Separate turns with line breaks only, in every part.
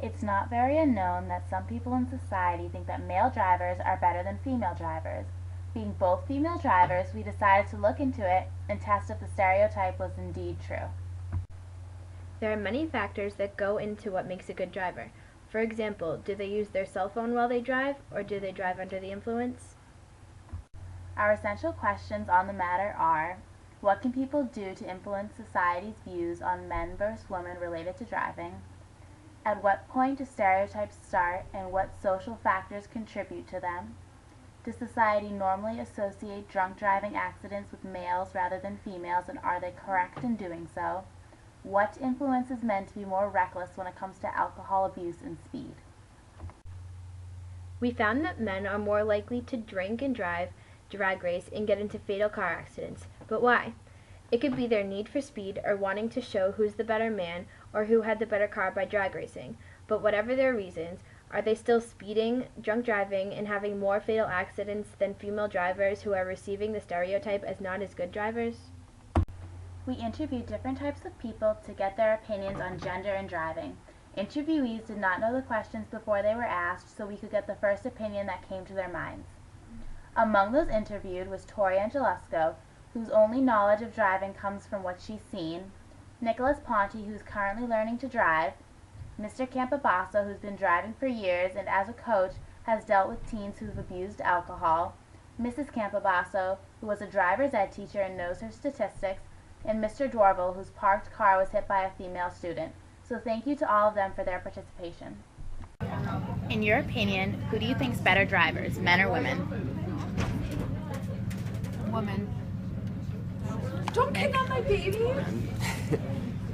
It's not very unknown that some people in society think that male drivers are better than female drivers. Being both female drivers, we decided to look into it and test if the stereotype was indeed true.
There are many factors that go into what makes a good driver. For example, do they use their cell phone while they drive, or do they drive under the influence?
Our essential questions on the matter are: what can people do to influence society's views on men versus women related to driving? At what point do stereotypes start and what social factors contribute to them? Does society normally associate drunk driving accidents with males rather than females, and are they correct in doing so? What influences men to be more reckless when it comes to alcohol abuse and speed?
We found that men are more likely to drink and drive, drag race, and get into fatal car accidents. But why? It could be their need for speed or wanting to show who's the better man or who had the better car by drag racing. But whatever their reasons, are they still speeding, drunk driving, and having more fatal accidents than female drivers who are receiving the stereotype as not as good drivers?
We interviewed different types of people to get their opinions on gender and driving. Interviewees did not know the questions before they were asked, so we could get the first opinion that came to their minds. Among those interviewed was Tori Angelusco, whose only knowledge of driving comes from what she's seen, Nicholas Ponte, who's currently learning to drive, Mr. Campobasso, who's been driving for years and as a coach has dealt with teens who've abused alcohol, Mrs. Campobasso, who was a driver's ed teacher and knows her statistics, and Mr. Dwarville, whose parked car was hit by a female student. So thank you to all of them for their participation. In your opinion, who do you think's better drivers, men or women?
Woman. Don't kidnap my baby.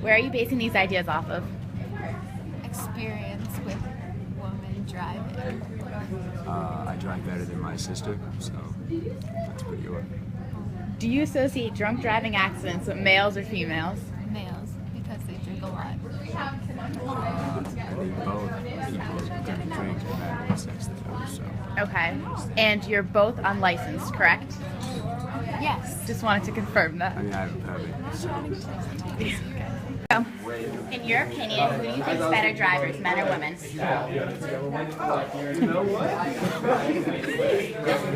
Where are you basing these ideas off of?
Experience with women driving.
I drive better than my sister, so that's pretty good.
Do you associate drunk driving accidents with males or females?
Males, because they drink a lot.
I think both people are going to drink and have sex together, so.
Okay. And you're both unlicensed, correct?
Yes.
Just wanted to confirm that.
I mean, I have a permit, so.
In your opinion, who do you think's better drivers, men or women?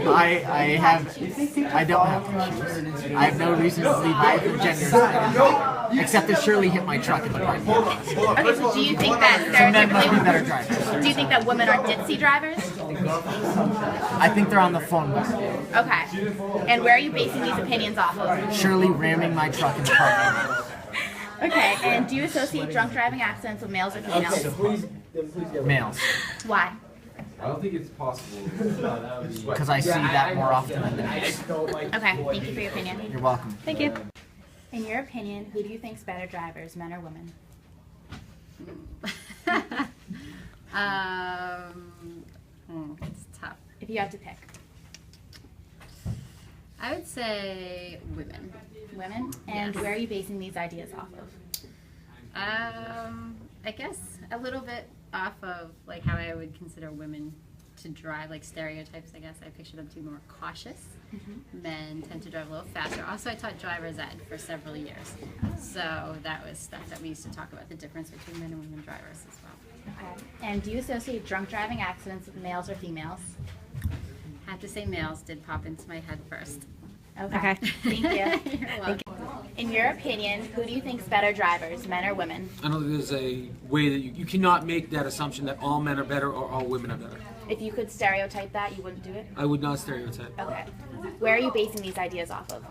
I don't have to choose. I have no reason to believe either gender, except to surely hit my truck in the parking lot.
Okay, so do you think that
Men must be better
stereotypically,
drivers.
do you think that women are ditzy drivers?
I think they're on the phone better.
Okay. And where are you basing these opinions off of?
Surely ramming my truck in the parking lot.
Okay, and do you associate drunk driving accidents with males or females?
Males.
Why?
I don't think it's possible.
Because I see that more often than males.
Okay, thank you for your opinion.
You're welcome.
Thank you. In your opinion, who do you think's better drivers, men or women?
It's tough.
If you have to pick.
I would say women.
Women? And
Yes.
where are you basing these ideas off of?
I guess a little bit off of like how I would consider women to drive, like stereotypes. I guess I picture them to be more cautious. Men tend to drive a little faster. Also, I taught driver's ed for several years, so that was stuff that we used to talk about, the difference between men and women drivers as well.
Okay. And do you associate drunk driving accidents with males or females?
I have to say males did pop into my head first.
Okay. Thank you.
You're welcome.
In your opinion, who do you think's better drivers, men or women?
I don't think there's a way that you cannot make that assumption that all men are better or all women are better.
If you could stereotype that, you wouldn't do it?
I would not stereotype.
Okay. Where are you basing these ideas off of?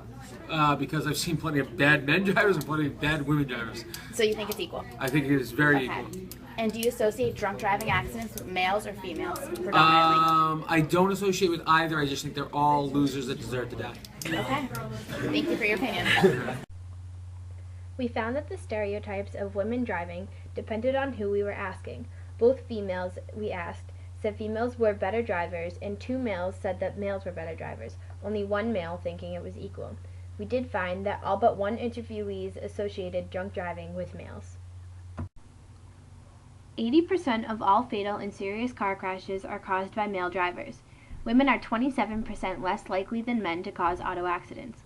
Because I've seen plenty of bad men drivers and plenty of bad women drivers.
So you think it's equal?
I think it is very
Okay.
equal.
And do you associate drunk driving accidents with males or females predominantly?
I don't associate with either. I just think they're all losers that deserve to die.
Okay. Thank you for your opinion.
We found that the stereotypes of women driving depended on who we were asking. Both females we asked said females were better drivers, and 2 males said that males were better drivers, only 1 male thinking it was equal. We did find that all but 1 interviewees associated drunk driving with males. 80% of all fatal and serious car crashes are caused by male drivers. Women are 27% less likely than men to cause auto accidents.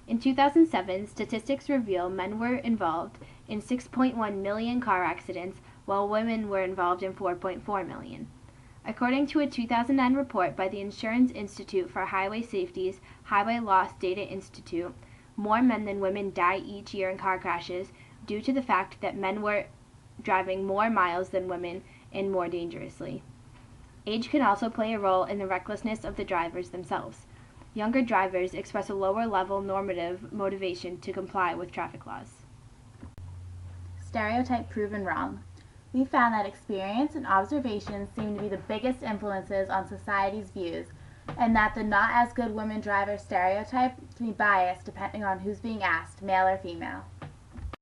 In 2007, statistics reveal men were involved in 6.1 million car accidents, while women were involved in 4.4 million. According to a 2009 report by the Insurance Institute for Highway Safety's Highway Loss Data Institute, more men than women die each year in car crashes due to the fact that men were driving more miles than women and more dangerously. Age can also play a role in the recklessness of the drivers themselves. Younger drivers express a lower level normative motivation to comply with traffic laws.
Stereotype proven wrong. We found that experience and observation seem to be the biggest influences on society's views, and that the not as good women driver stereotype can be biased depending on who's being asked, male or female.